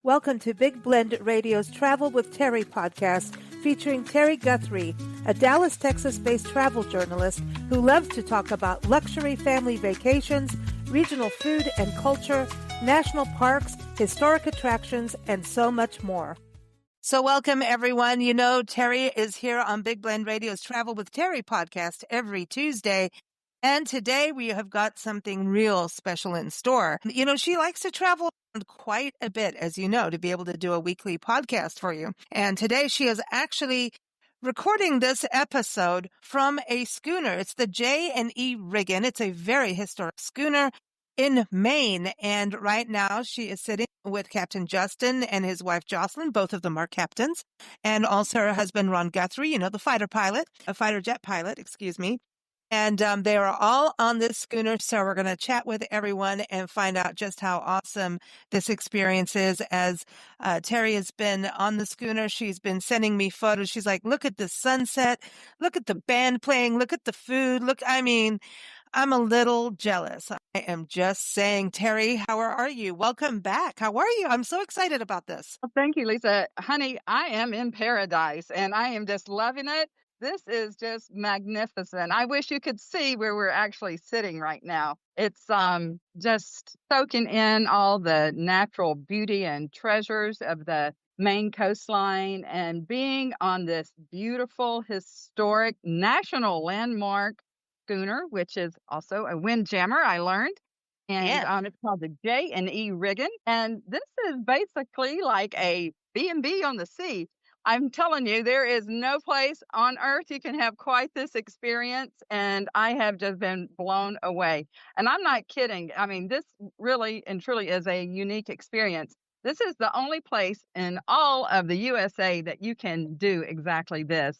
Welcome to Big Blend Radio's Travel with Terri podcast, featuring Terri Guthrie, a Dallas, Texas-based travel journalist who loves to talk about luxury family vacations, regional food and culture, national parks, historic attractions, and so much more. So welcome, everyone. You know, Terri is here on Big Blend Radio's Travel with Terri podcast every Tuesday. And today we have got something real special in store. You know, she likes to travel quite a bit, as you know, to be able to do a weekly podcast for you. And today she is actually recording this episode from a schooner. It's the J&E Riggin. It's a very historic schooner in Maine. And right now she is sitting with Captain Justin and his wife Jocelyn. Both of them are captains. And also her husband, Ron Guthrie, you know, the fighter jet pilot, excuse me. And they are all on this schooner, so we're going to chat with everyone and find out just how awesome this experience is. As Terri has been on the schooner, she's been sending me photos. She's like, look at the sunset, look at the band playing, look at the food. I'm a little jealous. I am just saying. Terri, how are you? Welcome back. How are you? I'm so excited about this. Well, thank you, Lisa. Honey, I am in paradise and I am just loving it. This is just magnificent. I wish you could see where we're actually sitting right now. It's just soaking in all the natural beauty and treasures of the Maine coastline and being on this beautiful, historic, national landmark schooner, which is also a Windjammer, I learned. And it's called the J&E Riggin. And this is basically like a B&B on the sea. I'm telling you, there is no place on earth you can have quite this experience, and I have just been blown away. And I'm not kidding. I mean, this really and truly is a unique experience. This is the only place in all of the USA that you can do exactly this.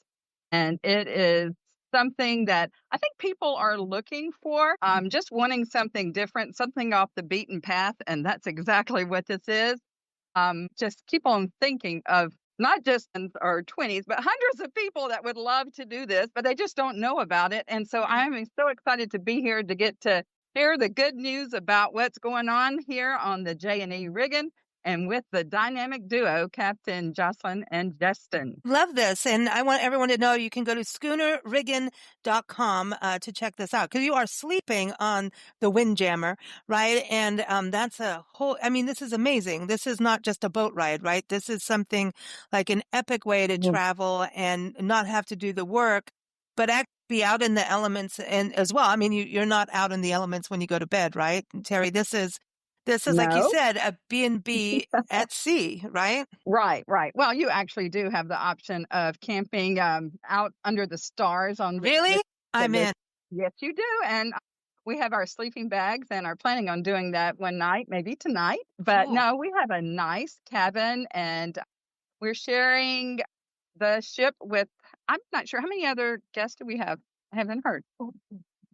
And it is something that I think people are looking for, just wanting something different, something off the beaten path. And that's exactly what this is. Just keep on thinking of not just in our 20s, but hundreds of people that would love to do this, but they just don't know about it. And so I'm so excited to be here to get to share the good news about what's going on here on the J&E Riggin and with the dynamic duo, Captain Jocelyn and Justin. Love this. And I want everyone to know you can go to schoonerriggin.com to check this out, because you are sleeping on the Windjammer, right? And that's this is amazing. This is not just a boat ride, right? This is something like an epic way to travel and not have to do the work, but actually be out in the elements and as well. I mean, you're not out in the elements when you go to bed, right? Terri, this is like you said, a B&B at sea, right? Right. Well, you actually do have the option of camping out under the stars on. Really? I'm in. Yes, you do. And we have our sleeping bags and are planning on doing that one night, maybe tonight. But no, we have a nice cabin and we're sharing the ship with, I'm not sure how many other guests do we have. I haven't heard.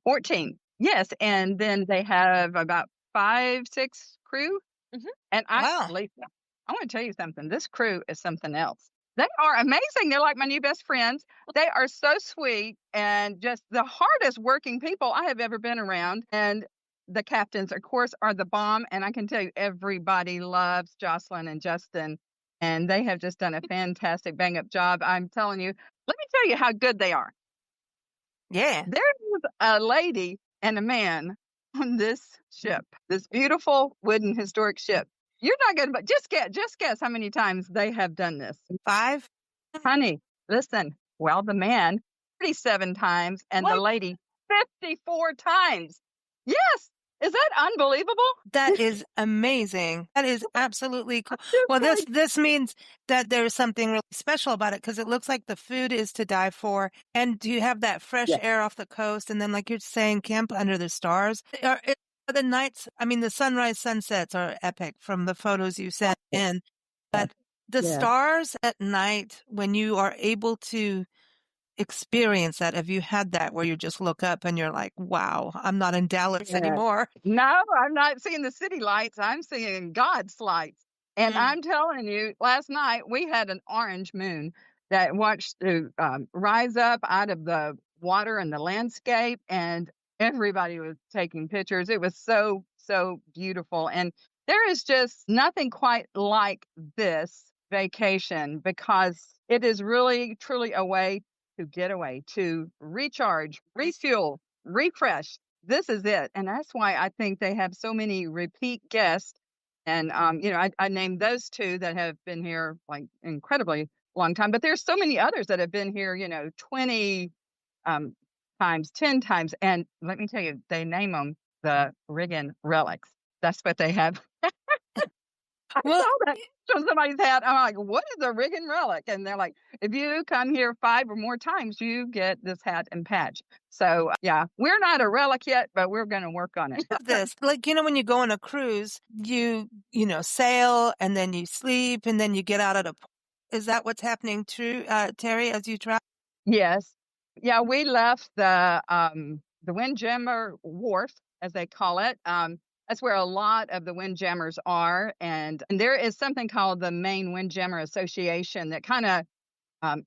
14. Yes. And then they have about 5, 6 crew. Mm-hmm. And Lisa, I want to tell you something. This crew is something else. They are amazing. They're like my new best friends. They are so sweet and just the hardest working people I have ever been around. And the captains, of course, are the bomb. And I can tell you, everybody loves Jocelyn and Justin. And they have just done a fantastic bang-up job. I'm telling you, let me tell you how good they are. Yeah. There's a lady and a man on this ship, this beautiful wooden historic ship. You're not going to, just guess how many times they have done this. 5? Honey, listen. Well, the man 37 times and the lady 54 times. Yes. Is that unbelievable? That is amazing. That is absolutely cool. Well, this means that there's something really special about it, because it looks like the food is to die for. And do you have that fresh air off the coast? And then, like you're saying, camp under the stars. Are the nights, I mean, the sunrise sunsets are epic from the photos you sent in. But the stars at night, when you are able to experience that, have you had that where you just look up and you're like, wow, I'm not in Dallas anymore? No, I'm not seeing the city lights. I'm seeing God's lights. And I'm telling you, last night we had an orange moon that watched to rise up out of the water and the landscape, and everybody was taking pictures. It was so beautiful. And There is just nothing quite like this vacation because it is really, truly a way to get away, to recharge, refuel, refresh. This is it. And that's why I think they have so many repeat guests. And, I named those two that have been here like incredibly long time, but there's so many others that have been here, 20 um, times, 10 times. And let me tell you, they name them the Riggin Relics. That's what they have. I Well, saw that on somebody's hat. I'm like, what is a Riggin Relic? And they're like, if you come here 5 or more times, you get this hat and patch. So, yeah, we're not a relic yet, but we're going to work on it. this, like, when you go on a cruise, sail and then you sleep and then you get out at a port. Is that what's happening too, Terri, as you travel? Yes. Yeah, we left the Windjammer wharf, as they call it. That's where a lot of the Windjammers are. And there is something called the Maine Windjammer Association that kind of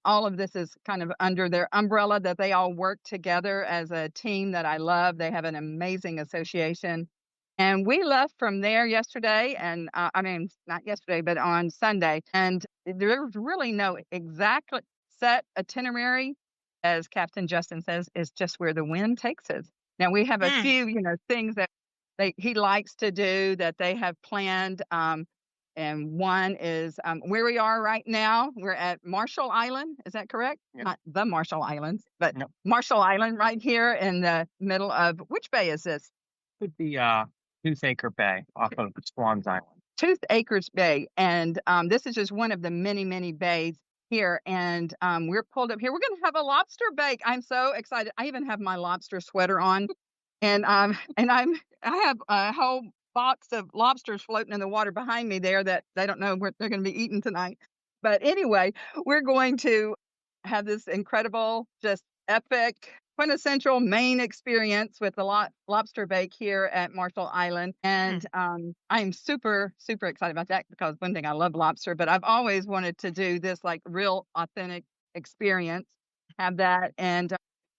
all of this is kind of under their umbrella, that they all work together as a team that I love. They have an amazing association. And we left from there yesterday, and I mean, not yesterday, but on Sunday. And there's really no exact set itinerary, as Captain Justin says, is just where the wind takes us. Now, we have a few, things that he likes to do that they have planned. And one is where we are right now. We're at Marshall Island. Is that correct? Yep. Not the Marshall Islands, but No. Marshall Island right here in the middle of, which bay is this? Could be Toothaker Bay off of Swans Island. Toothaker's Bay. And this is just one of the many, many bays here. And we're pulled up here. We're going to have a lobster bake. I'm so excited. I even have my lobster sweater on. And I have a whole box of lobsters floating in the water behind me there that they don't know what they're going to be eating tonight. But anyway, we're going to have this incredible, just epic, quintessential Maine experience with the lobster bake here at Marshall Island. And I'm super, super excited about that because one thing, I love lobster, but I've always wanted to do this like real authentic experience, have that. And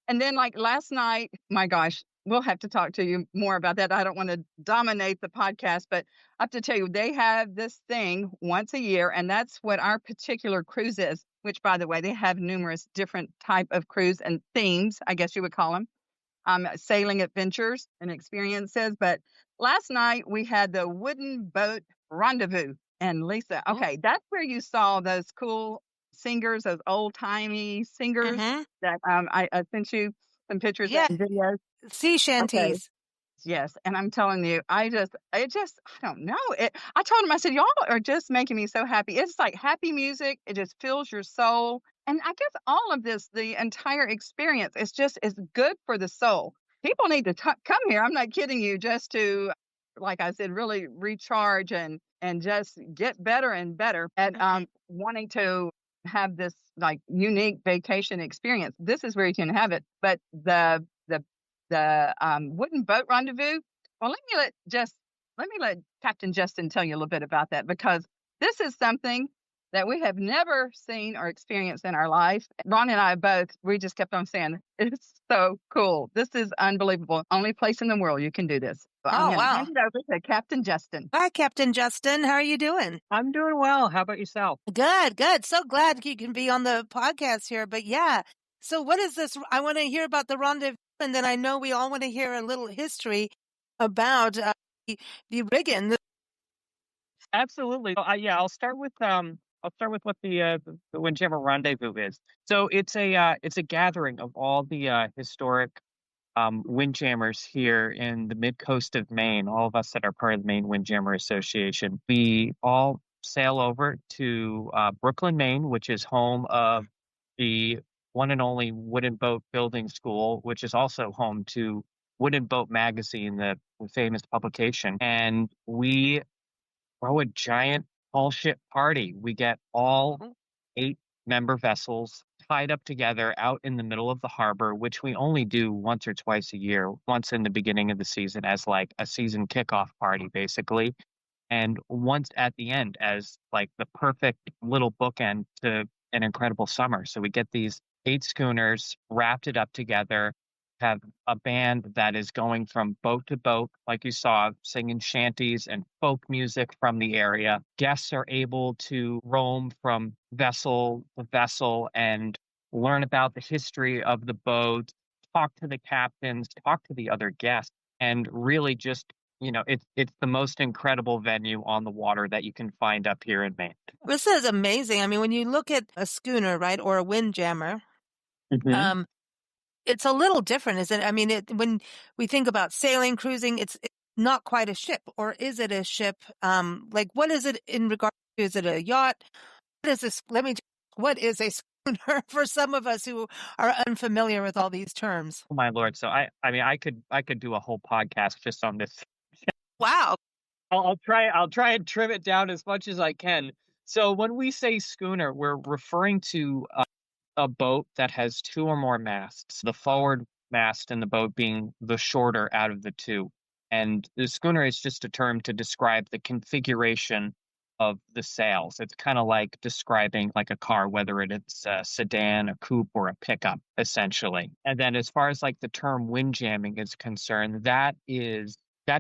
then like last night, my gosh, we'll have to talk to you more about that. I don't want to dominate the podcast, but I have to tell you, they have this thing once a year, and that's what our particular cruise is, which, by the way, they have numerous different type of cruise and themes, I guess you would call them, sailing adventures and experiences. But last night we had the wooden boat rendezvous. And Lisa, okay, that's where you saw those cool singers, those old-timey singers that I sent you some pictures and videos. Sea shanties. Okay. Yes. And I'm telling you, I don't know. I told him, I said, y'all are just making me so happy. It's like happy music. It just fills your soul. And I guess all of this, the entire experience, is good for the soul. People need to come here. I'm not kidding you, just to, like I said, really recharge and just get better and better at wanting to have this like unique vacation experience. This is where you can have it. But the wooden boat rendezvous. Well, let me let Captain Justin tell you a little bit about that, because this is something that we have never seen or experienced in our life. Ron and I both, we just kept on saying, it's so cool. This is unbelievable. Only place in the world you can do this. So I'm gonna hand it over to Captain Justin. Hi, Captain Justin. How are you doing? I'm doing well. How about yourself? Good, good. So glad you can be on the podcast here. But yeah, so what is this? I want to hear about the rendezvous, and then I know we all want to hear a little history about the Riggin. Absolutely. I'll start with what the Windjammer Rendezvous is. So it's a gathering of all the historic windjammers here in the mid-coast of Maine. All of us that are part of the Maine Windjammer Association, we all sail over to Brooklyn, Maine, which is home of the one and only Wooden Boat Building School, which is also home to Wooden Boat Magazine, the famous publication. And we throw a giant tall ship party. We get all 8 member vessels tied up together out in the middle of the harbor, which we only do once or twice a year, once in the beginning of the season as like a season kickoff party, basically. And once at the end as like the perfect little bookend to an incredible summer. So we get these 8 schooners, wrapped it up together, have a band that is going from boat to boat, like you saw, singing shanties and folk music from the area. Guests are able to roam from vessel to vessel and learn about the history of the boat, talk to the captains, talk to the other guests, and really just, it's the most incredible venue on the water that you can find up here in Maine. This is amazing. I mean, when you look at a schooner, right, or a windjammer, it's a little different, isn't it? I mean, when we think about sailing, cruising, it's not quite a ship, or is it a ship? Like, what is it in regard to? Is it a yacht? What is this? What is a schooner for some of us who are unfamiliar with all these terms? Oh my Lord. So I mean, I could do a whole podcast just on this. Wow. I'll try and trim it down as much as I can. So when we say schooner, we're referring to a boat that has two or more masts, the forward mast in the boat being the shorter out of the two. And the schooner is just a term to describe the configuration of the sails. It's kind of like describing like a car, whether it's a sedan, a coupe, or a pickup, essentially. And then as far as like the term windjamming is concerned, that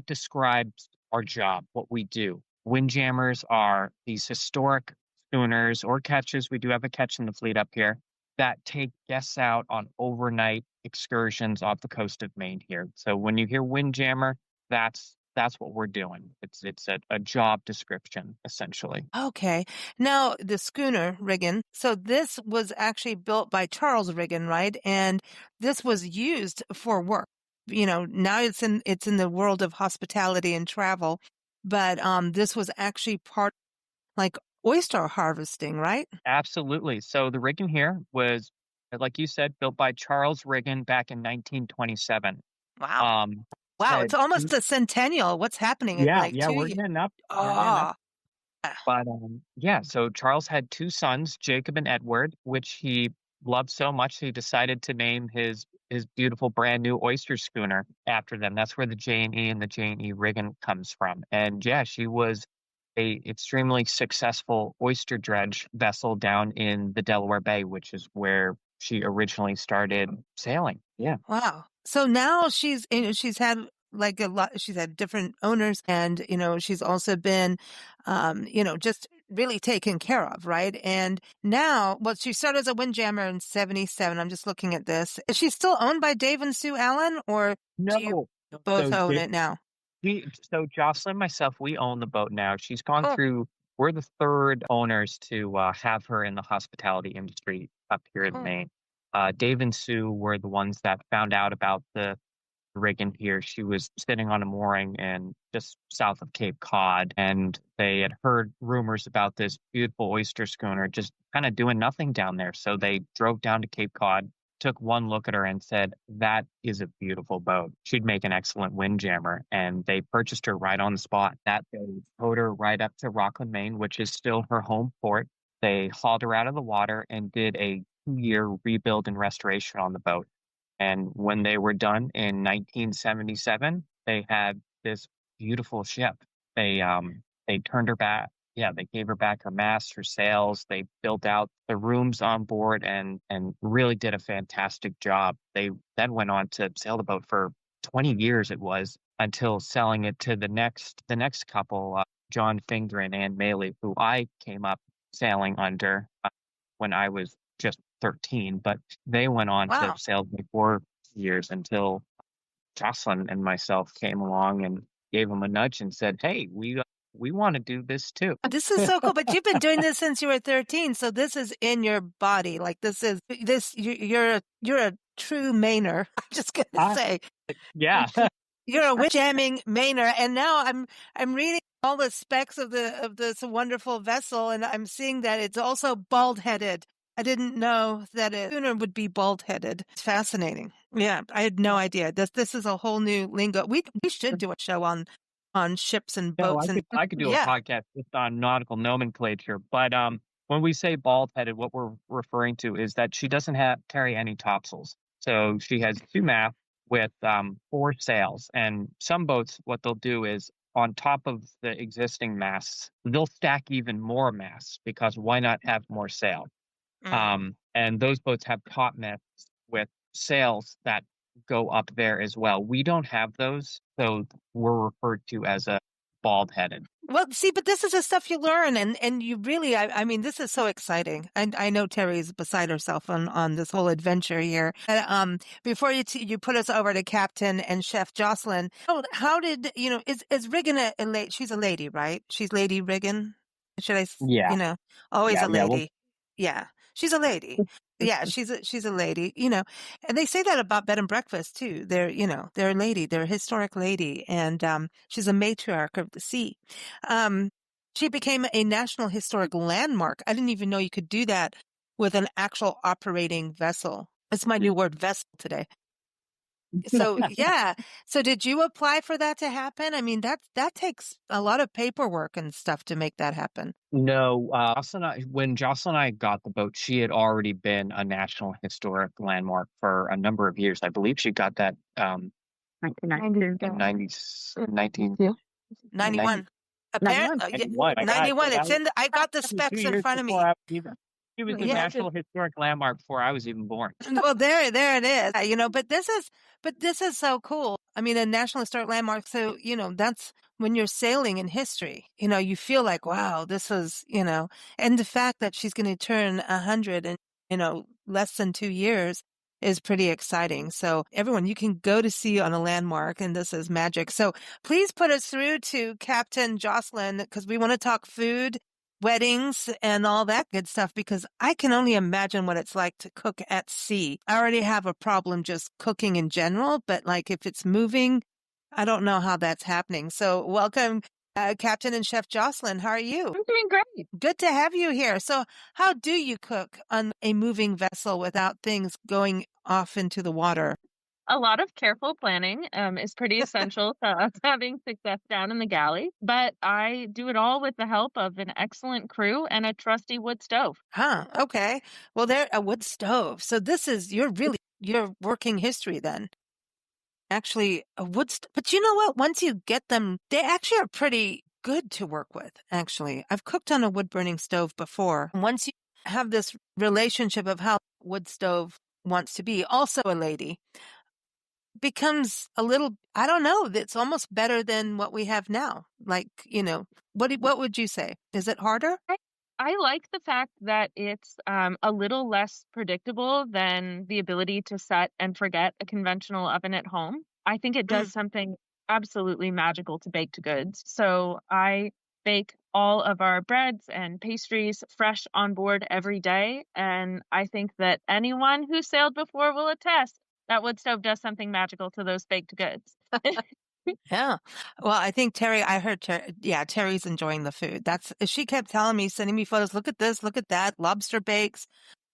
describes our job, what we do. Windjammers are these historic schooners or ketches. We do have a ketch in the fleet up here that take guests out on overnight excursions off the coast of Maine here. So when you hear windjammer, that's what we're doing. It's a job description, essentially. Okay. Now, the schooner Riggin. So this was actually built by Charles Riggin, right? And this was used for work. Now it's in the world of hospitality and travel, but this was actually part like oyster harvesting, right? Absolutely. So the Riggin here was, like you said, built by Charles Riggin back in 1927. Wow. Wow, it's almost a centennial. What's happening? Yeah, we're getting up. Oh. But so Charles had two sons, Jacob and Edward, which he loved so much he decided to name his beautiful brand new oyster schooner after them. That's where the J&E and the J&E Riggin comes from. And yeah, she was a extremely successful oyster dredge vessel down in the Delaware Bay, which is where she originally started sailing. Yeah. Wow. So now she's had she's had different owners, and she's also been just really taken care of, right? And now, she started as a windjammer in 1977. I'm just looking at this. Is she still owned by Dave and Sue Allen, or No. do you both own it now? So Jocelyn and myself, we own the boat now. She's gone through, we're the third owners to have her in the hospitality industry up here in Maine. Dave and Sue were the ones that found out about the Riggin here. She was sitting on a mooring and just south of Cape Cod, and they had heard rumors about this beautiful oyster schooner just kind of doing nothing down there. So they drove down to Cape Cod, took one look at her and said, that is a beautiful boat. She'd make an excellent windjammer. And they purchased her right on the spot. That day, towed her right up to Rockland, Maine, which is still her home port. They hauled her out of the water and did a 2-year rebuild and restoration on the boat. And when they were done in 1977, they had this beautiful ship. They turned her back. Yeah, they gave her back her mast, her sails. They built out the rooms on board and really did a fantastic job. They then went on to sail the boat for 20 years. It was until selling it to the next couple, John Finger and Ann Maley, who I came up sailing under when I was just 13. But they went on to sail me for years until Jocelyn and myself came along and gave them a nudge and said, "Hey, we want to do this too." This is so cool. But you've been doing this since you were 13, so this is in your body. Like you're a true Mainer. I'm just gonna say, yeah, you're a windjamming Mainer. And now I'm reading all the specs of this wonderful vessel, and I'm seeing that it's also bald-headed. I didn't know that a schooner would be bald-headed. It's fascinating. Yeah, I had no idea. This is a whole new lingo. We should do a show on ships and boats. I could do a podcast just on nautical nomenclature. But when we say bald-headed, what we're referring to is that she doesn't carry any topsails. So she has 2 masts with 4 sails. And some boats, what they'll do is on top of the existing masts, they'll stack even more masts because why not have more sail? And those boats have top masts with sails that go up there as well. We don't have those, so we're referred to as a bald-headed. Well, see, but this is the stuff you learn, and you really, I mean, this is so exciting. And I know Terry's beside herself on this whole adventure here. Before you put us over to Captain and Chef Jocelyn, how did is Riggin a lady? She's a lady, right? She's Lady Riggin. Should I, Yeah, always yeah, a yeah. Well, lady. Yeah, she's a lady. Yeah, she's a lady. And they say that about bed and breakfast too. They're a lady. They're a historic lady, and she's a matriarch of the sea. Um, she became a National Historic Landmark. I didn't even know you could do that with an actual operating vessel. It's my new word, vessel, today. So, yeah. So did you apply for that to happen? I mean, that takes a lot of paperwork and stuff to make that happen. no, when Jocelyn and I got the boat, she had already been a National Historic Landmark for a number of years. I believe she got that 1992. in 90, 19, 91. Apparently, 91. My God, 91. so It's I got the specs in front of me. She was a Yeah. National Historic Landmark before I was even born. Well, there it is. But this is so cool. I mean, a National Historic Landmark. So, that's when you're sailing in history. You feel like, wow, this is, and the fact that she's going to turn 100 in, less than 2 years is pretty exciting. So everyone, you can go to sea on a landmark, and this is magic. So please put us through to Captain Jocelyn, because we want to talk food, weddings, and all that good stuff, because I can only imagine what it's like to cook at sea. I already have a problem just cooking in general, but like if it's moving, I don't know how that's happening. So welcome, Captain and Chef Jocelyn. How are you? I'm doing great. Good to have you here. So how do you cook on a moving vessel without things going off into the water? A lot of careful planning is pretty essential to us having success down in the galley, but I do it all with the help of an excellent crew and a trusty wood stove. Huh. Okay. Well, they're a wood stove. So this is your working history then. Actually, a but you know what? Once you get them, they actually are pretty good to work with. Actually, I've cooked on a wood burning stove before. Once you have this relationship of how wood stove wants to be, also a lady, becomes a little, I don't know, it's almost better than what we have now. Like, what would you say? Is it harder? I like the fact that it's a little less predictable than the ability to set and forget a conventional oven at home. I think it does something absolutely magical to baked goods. So I bake all of our breads and pastries fresh on board every day. And I think that anyone who sailed before will attest that wood stove does something magical to those baked goods. Yeah. Well, I think I heard Terry's enjoying the food. She kept telling me, sending me photos. Look at this, look at that, lobster bakes.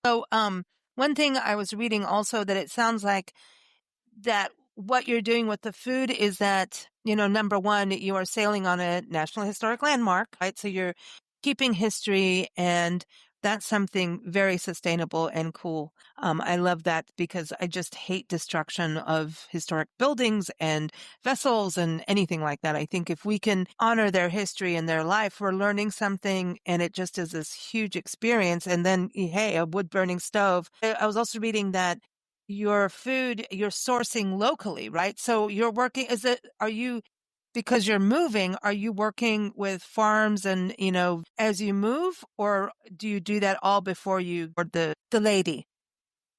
So, one thing I was reading also, that it sounds like that what you're doing with the food is that, number one, you are sailing on a National Historic Landmark, right? So you're keeping history, and that's something very sustainable and cool. I love that, because I just hate destruction of historic buildings and vessels and anything like that. I think if we can honor their history and their life, we're learning something, and it just is this huge experience. And then, hey, a wood burning stove. I was also reading that your food, you're sourcing locally, right? So you're working, because you're moving, are you working with farms and, as you move, or do you do that all before or the lady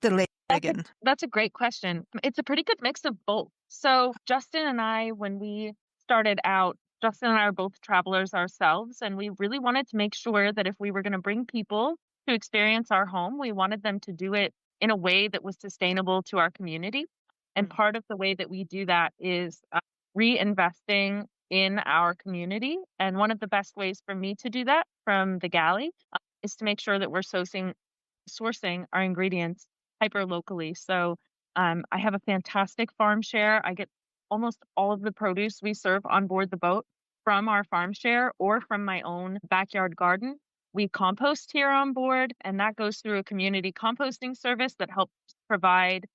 Riggin? That's a great question. It's a pretty good mix of both. So Justin and I, when we started out, Justin and I are both travelers ourselves, and we really wanted to make sure that if we were going to bring people to experience our home, we wanted them to do it in a way that was sustainable to our community. And part of the way that we do that is reinvesting in our community. And one of the best ways for me to do that from the galley is to make sure that we're sourcing our ingredients hyper locally. So I have a fantastic farm share. I get almost all of the produce we serve on board the boat from our farm share or from my own backyard garden. We compost here on board, and that goes through a community composting service that helps provide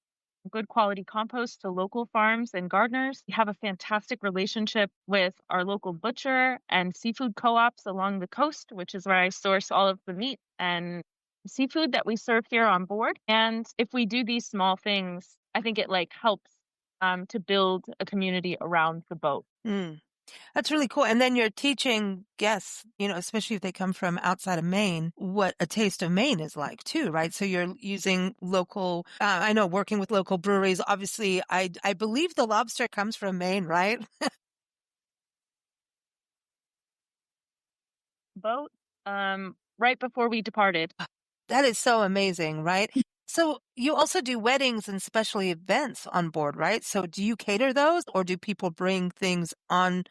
good quality compost to local farms and gardeners. We have a fantastic relationship with our local butcher and seafood co-ops along the coast, which is where I source all of the meat and seafood that we serve here on board. And if we do these small things I think it like helps to build a community around the boat. Mm. That's really cool. And then you're teaching guests, especially if they come from outside of Maine, what a taste of Maine is like too, right? So you're using local, I know working with local breweries. Obviously, I believe the lobster comes from Maine, right? Boat right before we departed. That is so amazing, right? So you also do weddings and special events on board, right? So do you cater those or do people bring things on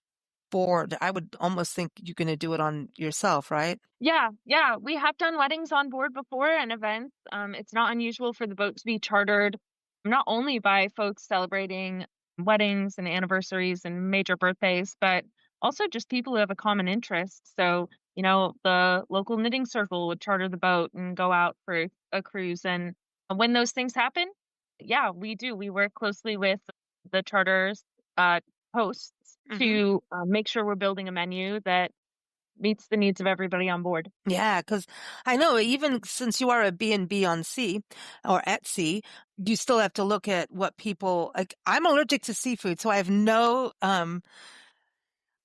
board? I would almost think you're going to do it on yourself, right? Yeah, we have done weddings on board before and events. It's not unusual for the boat to be chartered not only by folks celebrating weddings and anniversaries and major birthdays, but also just people who have a common interest. So, the local knitting circle would charter the boat and go out for a cruise. And when those things happen, yeah, we do. We work closely with the charters hosts to make sure we're building a menu that meets the needs of everybody on board. Yeah, because I know even since you are a B&B on sea or at sea, you still have to look at what people like. I'm allergic to seafood, so I have no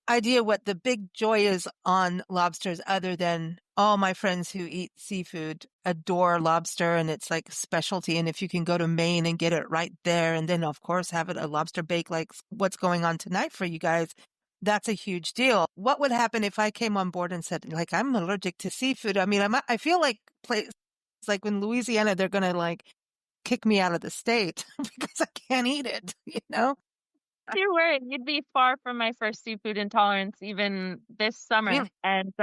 idea what the big joy is on lobsters other than all my friends who eat seafood adore lobster and it's like specialty. And if you can go to Maine and get it right there and then of course have it a lobster bake like what's going on tonight for you guys, that's a huge deal. What would happen if I came on board and said like I'm allergic to seafood? I mean, I feel like places like in Louisiana they're going to like kick me out of the state because I can't eat it, You were. You'd be far from my first seafood intolerance even this summer. Really? And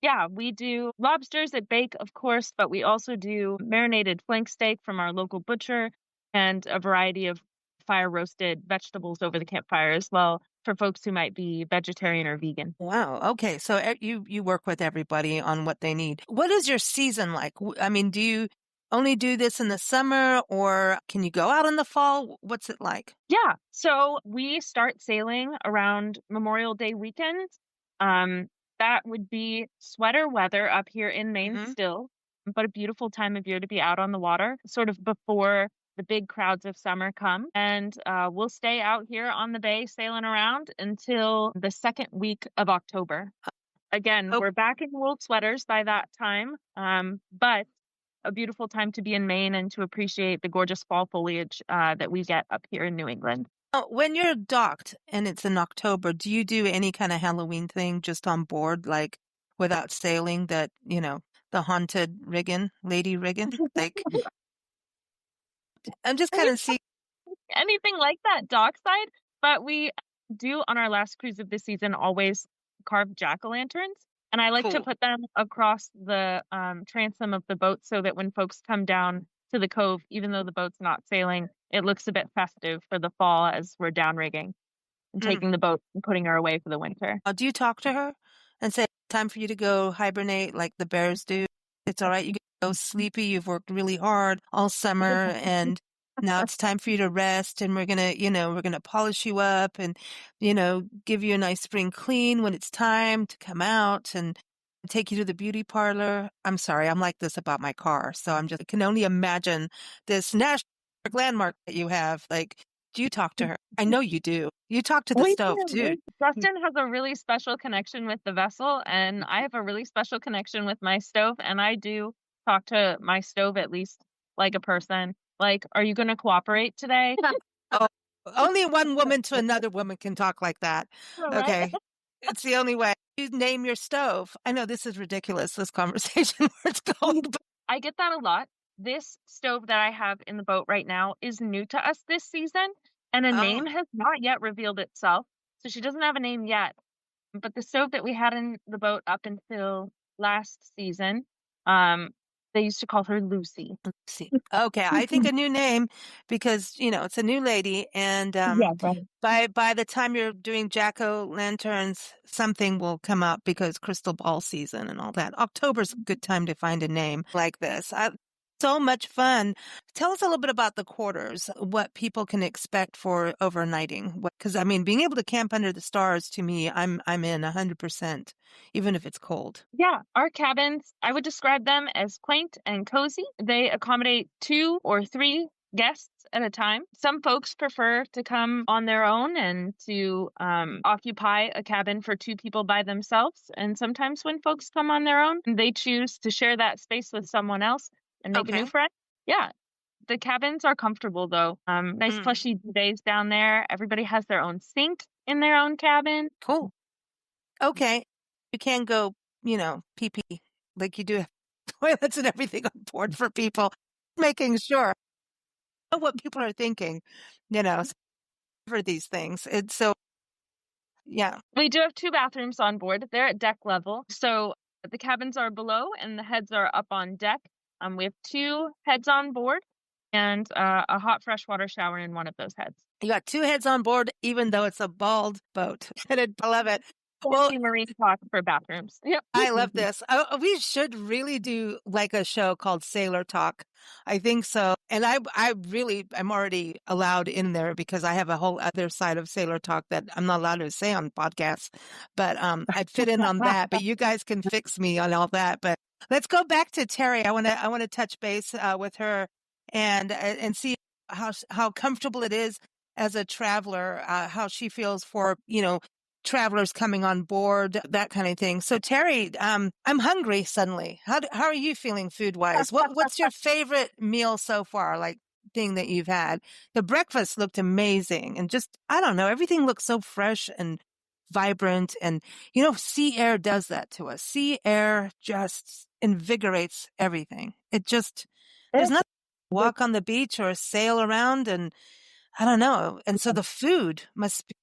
yeah, we do lobsters at bake, of course, but we also do marinated flank steak from our local butcher and a variety of fire roasted vegetables over the campfire as well for folks who might be vegetarian or vegan. Wow. Okay. So you work with everybody on what they need. What is your season like? I mean, do you only do this in the summer or can you go out in the fall? What's it like? Yeah. So we start sailing around Memorial Day weekend. That would be sweater weather up here in Maine still, but a beautiful time of year to be out on the water, sort of before the big crowds of summer come. And we'll stay out here on the bay sailing around until the second week of October. Again, we're back in wool sweaters by that time, but a beautiful time to be in Maine and to appreciate the gorgeous fall foliage that we get up here in New England. When you're docked and it's in October, do you do any kind of Halloween thing just on board, like without sailing that, the haunted Riggin, Lady Riggin? Like, I'm just kind of seeing. Anything like that dockside, but we do on our last cruise of the season always carve jack-o'-lanterns. And I like to put them across the transom of the boat so that when folks come down to the cove, even though the boat's not sailing, it looks a bit festive for the fall as we're downrigging and taking the boat and putting her away for the winter. Do you talk to her and say, time for you to go hibernate like the bears do? It's all right. You get so sleepy. You've worked really hard all summer and now it's time for you to rest and we're going to polish you up and, give you a nice spring clean when it's time to come out and take you to the beauty parlor. I'm sorry. I'm like this about my car. So I can only imagine this national landmark that you have. Like, do you talk to her? I know you do. You talk to the stove too. Justin has a really special connection with the vessel and I have a really special connection with my stove. And I do talk to my stove at least like a person. Like, are you going to cooperate today? Oh, only one woman to another woman can talk like that. Okay. It's the only way. You name your stove. I know this is ridiculous, this conversation where it's going. I get that a lot. This stove that I have in the boat right now is new to us this season, and a name has not yet revealed itself. So she doesn't have a name yet. But the stove that we had in the boat up until last season, they used to call her Lucy. Lucy. Okay, I think a new name because, it's a new lady. And by the time you're doing jack-o'-lanterns, something will come up because crystal ball season and all that. October's a good time to find a name like this. So much fun. Tell us a little bit about the quarters, what people can expect for overnighting. Because, being able to camp under the stars, to me, I'm in 100%, even if it's cold. Yeah, our cabins, I would describe them as quaint and cozy. They accommodate 2 or 3 guests at a time. Some folks prefer to come on their own and to occupy a cabin for 2 people by themselves. And sometimes when folks come on their own, they choose to share that space with someone else and make a new Okay. friend. Yeah. The cabins are comfortable though. Nice Mm, plushy duvets down there. Everybody has their own sink in their own cabin. cool. Okay. You can go, pee pee like you do have toilets and everything on board for people, making sure what people are thinking, for these things. It's so, yeah. We do have 2 bathrooms on board. They're at deck level. So the cabins are below and the heads are up on deck. We have 2 heads on board and a hot freshwater shower in one of those heads. You got 2 heads on board, even though it's a bald boat. I love it. Well, Fancy marine talk for bathrooms. Yep. I love this. We should really do like a show called Sailor Talk. I think so. And I'm already allowed in there because I have a whole other side of Sailor Talk that I'm not allowed to say on podcasts. But I'd fit in on that. But you guys can fix me on all that. But let's go back to Terri. I want to touch base with her and see how comfortable it is as a traveler, how she feels for travelers coming on board, that kind of thing. So Terri, I'm hungry suddenly. How are you feeling food wise? What's your favorite meal so far? Like thing that you've had? The breakfast looked amazing, and just I don't know, everything looks so fresh and vibrant. And sea air does that to us. Sea air just invigorates everything. There's nothing. Walk on the beach or sail around, and I don't know. And so the food must be.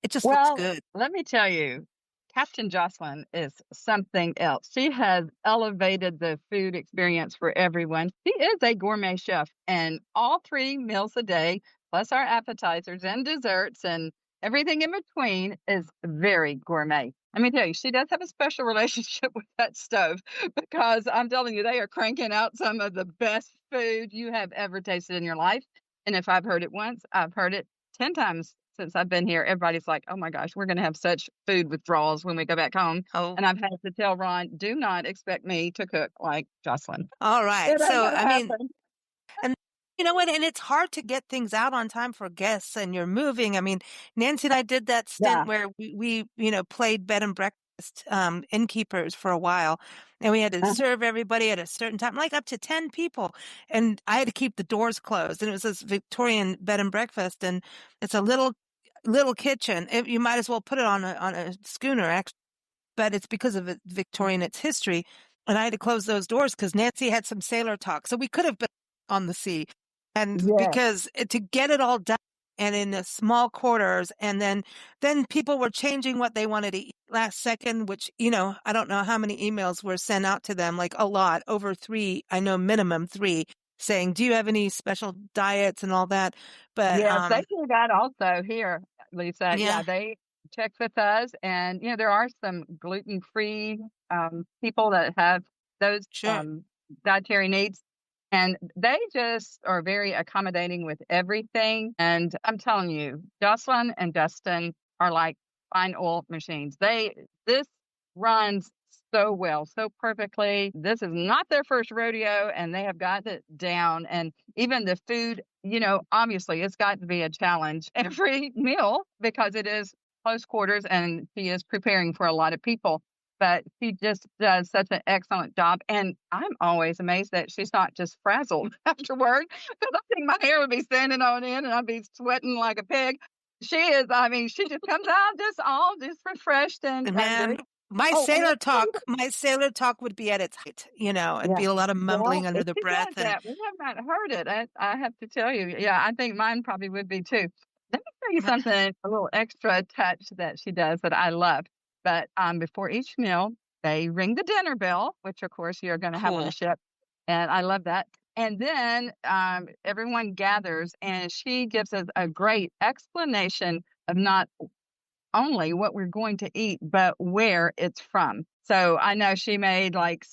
It just looks Well, good. let me tell you, Captain Jocelyn is something else. She has elevated the food experience for everyone. She is a gourmet chef, and all 3 meals a day, plus our appetizers and desserts and everything in between, is very gourmet. Let me tell you, she does have a special relationship with that stove because I'm telling you, they are cranking out some of the best food you have ever tasted in your life. And if I've heard it once, I've heard it 10 times since I've been here. Everybody's like, oh my gosh, we're going to have such food withdrawals when we go back home. Oh, And I've had to tell Ron, do not expect me to cook like Jocelyn. all right. It ain't So, gonna I mean, happen. and you know what? And it's hard to get things out on time for guests, and you're moving. I mean, Nancy and I did that Yeah. stint where we played bed and breakfast innkeepers for a while, and we had to serve everybody at a certain time, like up to 10 people. And I had to keep the doors closed. And it was this Victorian bed and breakfast, and it's a little kitchen. You might as well put it on a schooner, actually. But it's because of Victorian, its history. And I had to close those doors because Nancy had some sailor talk. So we could have been on the sea. And Yeah. because to get it all done and in the small quarters, and then people were changing what they wanted to eat last second, which, I don't know how many emails were sent out to them, like a lot, over 3, I know minimum 3, saying, do you have any special diets and all that? But Yes, they do that also here, Lisa. yeah, Yeah, they check with us. And, there are some gluten-free people that have those sure. dietary needs. And they just are very accommodating with everything. And I'm telling you, Jocelyn and Justin are like fine oil machines. This runs so well, so perfectly. This is not their first rodeo, and they have got it down. And even the food, obviously it's got to be a challenge every meal because it is close quarters and she is preparing for a lot of people. But she just does such an excellent job. And I'm always amazed that she's not just frazzled afterward because I think my hair would be standing on end and I'd be sweating like a pig. She is, she just comes out just refreshed and Man, very. my Oh, and sailor talk would be at its height, it'd yeah. be a lot of mumbling Well, under if the she breath. does And that, we have not heard it. I have to tell you. Yeah, I think mine probably would be too. Let me tell you something, a little extra touch that she does that I love. But before each meal, they ring the dinner bell, which of course you're going to have on cool. a ship. And I love that. And then everyone gathers and she gives us a great explanation of not only what we're going to eat, but where it's from. So I know she made like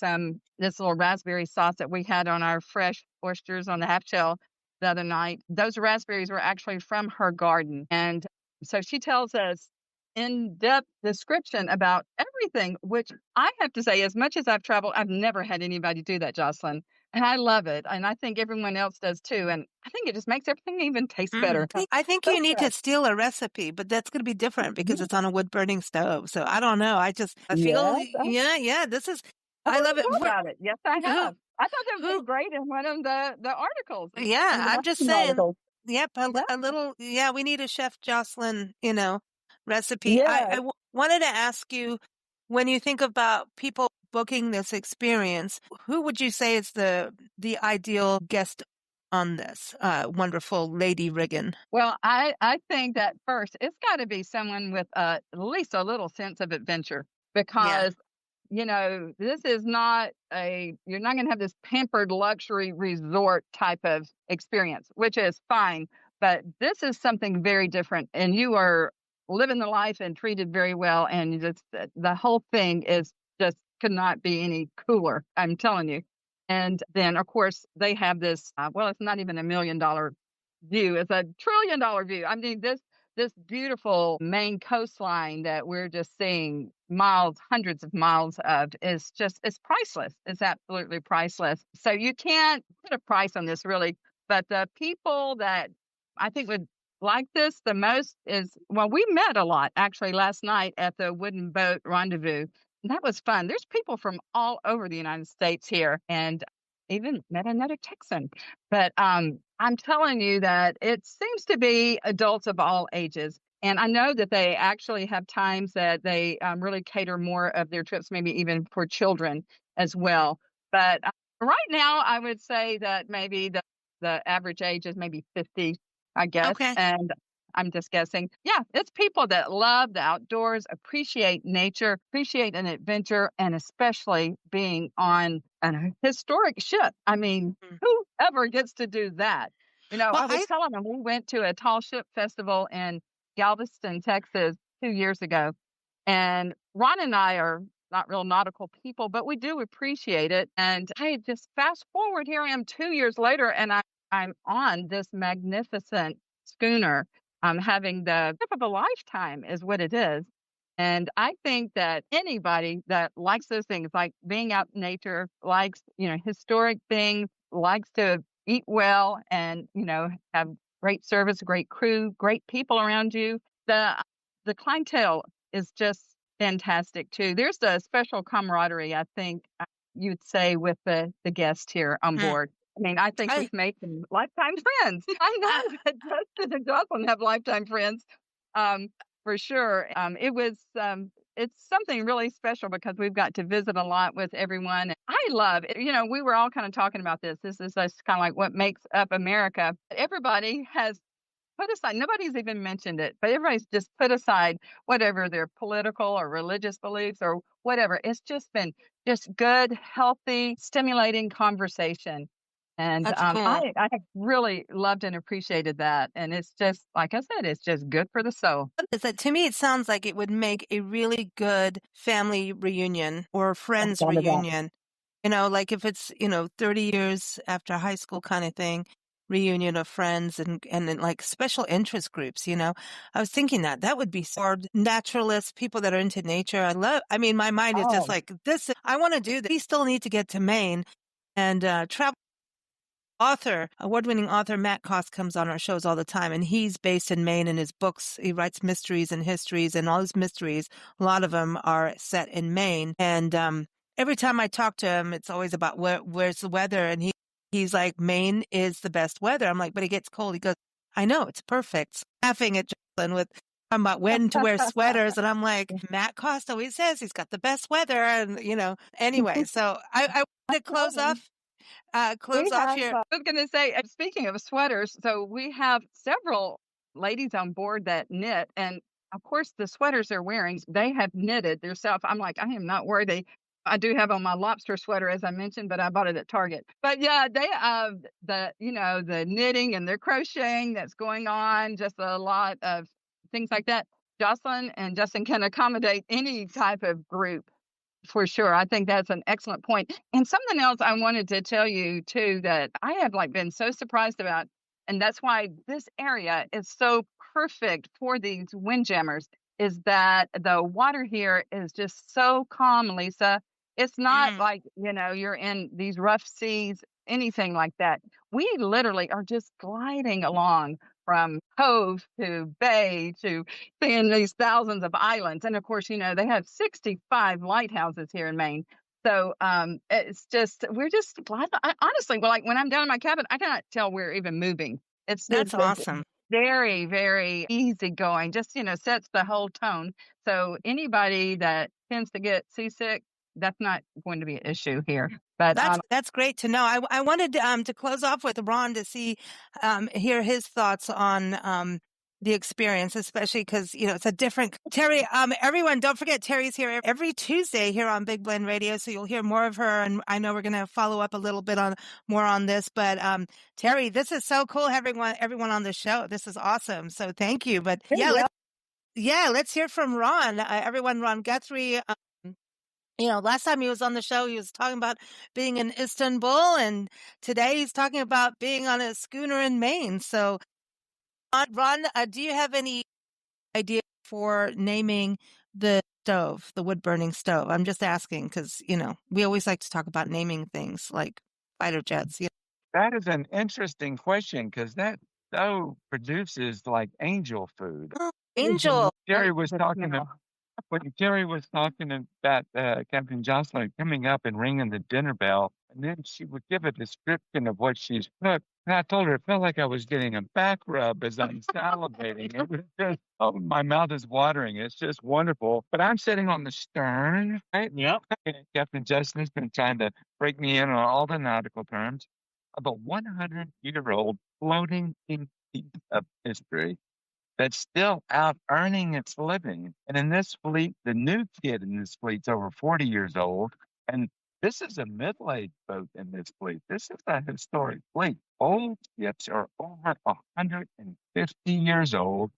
this little raspberry sauce that we had on our fresh oysters on the half shell the other night. Those raspberries were actually from her garden. And so she tells us in-depth description about everything, which I have to say, as much as I've traveled, I've never had anybody do that, Jocelyn. And I love it. And I think everyone else does too. And I think it just makes everything even taste better. I think So you need to good. steal a recipe, but that's going to be different because it's on a wood burning stove. So I don't know. I feel, Yes, this is, I I love haven't it. thought about it. Yes, I Who, have. I thought that would who, be great in one of the articles, yeah, in the I'm just marketing saying, articles. yep, Yeah. a little, we need a Chef Jocelyn, recipe. Yes. Wanted to ask you, when you think about people booking this experience, who would you say is the ideal guest on this wonderful Lady Riggin? Well, I think that first it's got to be someone with at least a little sense of adventure Yeah. because this is not you're not going to have this pampered luxury resort type of experience, which is fine, but this is something very different and you are living the life and treated very well. And you just, the whole thing is just could not be any cooler. I'm telling you. And then of course they have this, well, it's not even $1 million view. It's $1 trillion view. I mean, this beautiful Maine coastline that we're just seeing miles, hundreds of miles of is just, it's priceless. It's absolutely priceless. So you can't put a price on this really, but the people that I think would like this the most is, well, we met a lot actually last night at the wooden boat rendezvous. That was fun. There's people from all over the United States here and even met another Texan. But I'm telling you that it seems to be adults of all ages. And I know that they actually have times that they really cater more of their trips, maybe even for children as well. But right now, I would say that maybe the average age is maybe 50, I guess. Okay. And I'm just guessing. Yeah, it's people that love the outdoors, appreciate nature, appreciate an adventure, and especially being on a historic ship. I mean, whoever gets to do that? Well, I was telling them we went to a tall ship festival in Galveston, Texas 2 years ago. And Ron and I are not real nautical people, but we do appreciate it. And I just fast forward, here I am 2 years later, and I'm on this magnificent schooner. I'm having the trip of a lifetime is what it is. And I think that anybody that likes those things, like being out in nature, likes, historic things, likes to eat well and, have great service, great crew, great people around you. The clientele is just fantastic too. There's a special camaraderie, I think you'd say, with the guests here on board. I mean, I think we've made some lifetime friends. I know that Justin and Jocelyn have lifetime friends, for sure. It's something really special because we've got to visit a lot with everyone. I love it. We were all kind of talking about this. This is just kind of like what makes up America. Everybody has put aside, nobody's even mentioned it, but everybody's just put aside whatever their political or religious beliefs or whatever. It's just been just good, healthy, stimulating conversation. And that's cool. I have really loved and appreciated that. And it's just, like I said, it's just good for the soul. Is that, to me, it sounds like it would make a really good family reunion or friends reunion. Like if it's, 30 years after high school kind of thing, reunion of friends and then like special interest groups, I was thinking that would be for naturalists, people that are into nature. My mind is just like this. I want to do this. We still need to get to Maine and travel. Award-winning author Matt Cost comes on our shows all the time, and he's based in Maine. In his books, he writes mysteries and histories, and all his mysteries, a lot of them are set in Maine. And every time I talk to him, it's always about where's the weather, and he's like, Maine is the best weather. I'm like, but it gets cold. He goes, I know, it's perfect. Laughing at Jocelyn with talking about when to wear sweaters, and I'm like, Matt Cost always says he's got the best weather, and anyway. So I want to close off here. I was going to say, speaking of sweaters, so we have several ladies on board that knit. And of course, the sweaters they're wearing, they have knitted themselves. I'm like, I am not worthy. I do have on my lobster sweater, as I mentioned, but I bought it at Target. But yeah, they have the knitting and the crocheting that's going on, just a lot of things like that. Jocelyn and Justin can accommodate any type of group. For sure. I think that's an excellent point. And something else I wanted to tell you too, that I have been so surprised about, and that's why this area is so perfect for these windjammers, is that the water here is just so calm, Lisa. It's not Mm. like, you're in these rough seas, anything like that. We literally are just gliding along from cove to bay to seeing these thousands of islands. And of course, they have 65 lighthouses here in Maine. So it's just, we're just glad. Honestly, well, like when I'm down in my cabin, I cannot tell we're even moving. That's It's awesome. very, very easygoing, just, sets the whole tone. So anybody that tends to get seasick, that's not going to be an issue here. But That's great to know. I wanted to close off with Ron to hear his thoughts on the experience, especially because it's a different Terri. Everyone, don't forget Terri's here every Tuesday here on Big Blend Radio, so you'll hear more of her. And I know we're going to follow up a little bit more on this, but Terri, this is so cool. Everyone on the show, this is awesome. So thank you. But let's hear from Ron. Ron Guthrie. Last time he was on the show, he was talking about being in Istanbul, and today he's talking about being on a schooner in Maine. So, Ron, do you have any idea for naming the stove, the wood-burning stove? I'm just asking because, we always like to talk about naming things like fighter jets. That is an interesting question because that stove produces like angel food. Oh, angel. Terri was talking when Terri was talking about Captain Jocelyn coming up and ringing the dinner bell, and then she would give a description of what she's cooked. And I told her it felt like I was getting a back rub as I'm salivating. It was just, oh, my mouth is watering. It's just wonderful. But I'm sitting on the stern, right? Yep. Captain Justin has been trying to break me in on all the nautical terms of a 100-year-old floating in piece of history that's still out earning its living. And in this fleet, the new kid in this fleet's over 40 years old. And this is a middle-aged boat in this fleet. This is a historic fleet. Old ships are over 150 years old,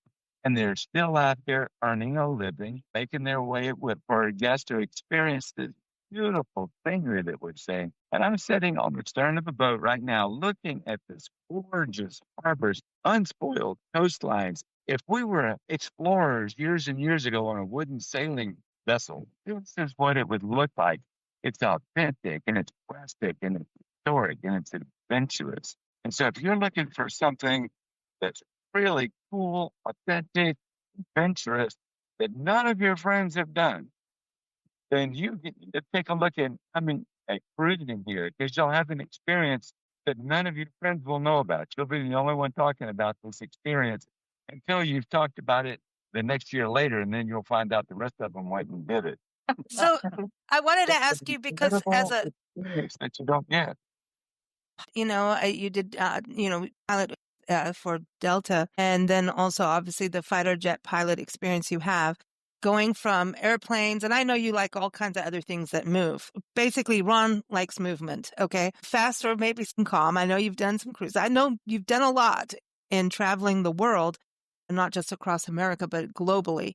and they're still out there earning a living, making their way for a guest to experience this beautiful scenery that we're seeing. And I'm sitting on the stern of a boat right now looking at this gorgeous harbors, unspoiled coastlines. If we were explorers years and years ago on a wooden sailing vessel, this is what it would look like. It's authentic and it's plastic and it's historic and it's adventurous. And so if you're looking for something that's really cool, authentic, adventurous, that none of your friends have done, then you need to take a look at cruising here, because you'll have an experience that none of your friends will know about. You'll be the only one talking about this experience until you've talked about it the next year later, and then you'll find out the rest of them went and did it. So I wanted to ask you, because as a experience that you don't get. you did pilot for Delta, and then also obviously the fighter jet pilot experience you have. Going from airplanes, and I know you like all kinds of other things that move. Basically, Ron likes movement, okay? Fast or maybe some calm. I know you've done some cruises. I know you've done a lot in traveling the world, not just across America, but globally.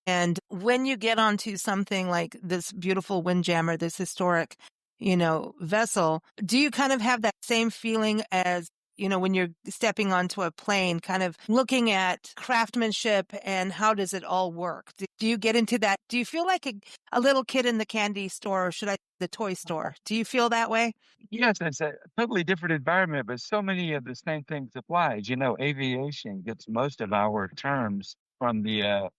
And when you get onto something like this beautiful Windjammer, this historic, vessel, do you kind of have that same feeling as when you're stepping onto a plane, kind of looking at craftsmanship and how does it all work? Do you get into that? Do you feel like a little kid in the candy store, or should I the toy store? Do you feel that way? Yes, it's a totally different environment, but so many of the same things apply. Aviation gets most of our terms from the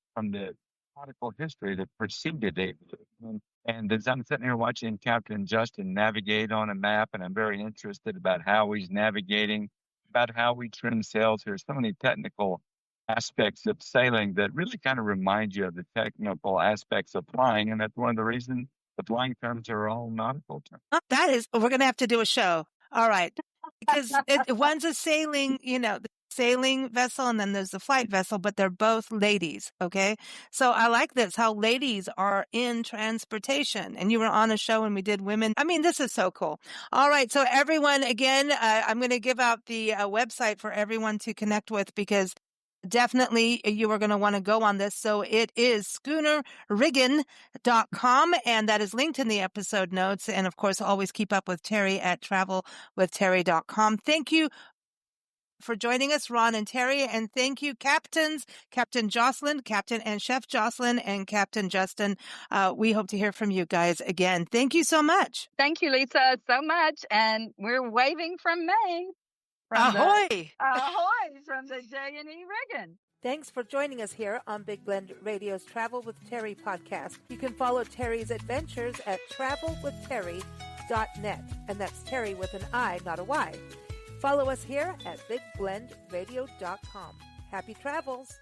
nautical history that preceded aviation. And as I'm sitting here watching Captain Justin navigate on a map, and I'm very interested about how he's navigating, about how we trim sails. There's so many technical aspects of sailing that really kind of remind you of the technical aspects of flying. And that's one of the reasons the flying terms are all nautical terms. We're going to have to do a show. All right. Because one's a sailing, the sailing vessel, and then there's the flight vessel, but they're both ladies. Okay. So I like this, how ladies are in transportation. And you were on a show and we did women. I mean, this is so cool. All right. So everyone, again, I'm going to give out the website for everyone to connect with, because definitely you are going to want to go on this. So it is schoonerriggin.com, and that is linked in the episode notes. And of course, always keep up with Terri at travelwithterri.com. Thank you for joining us, Ron and Terri. And thank you, captains, Captain Jocelyn, Captain and Chef Jocelyn, and Captain Justin. We hope to hear from you guys again. Thank you so much. Thank you, Lisa, so much. And we're waving from Maine. Ahoy! Ahoy from the J&E Riggin. Thanks for joining us here on Big Blend Radio's Travel with Terri podcast. You can follow Terri's adventures at travelwithterri.net. And that's Terri with an I, not a Y. Follow us here at bigblendradio.com. Happy travels!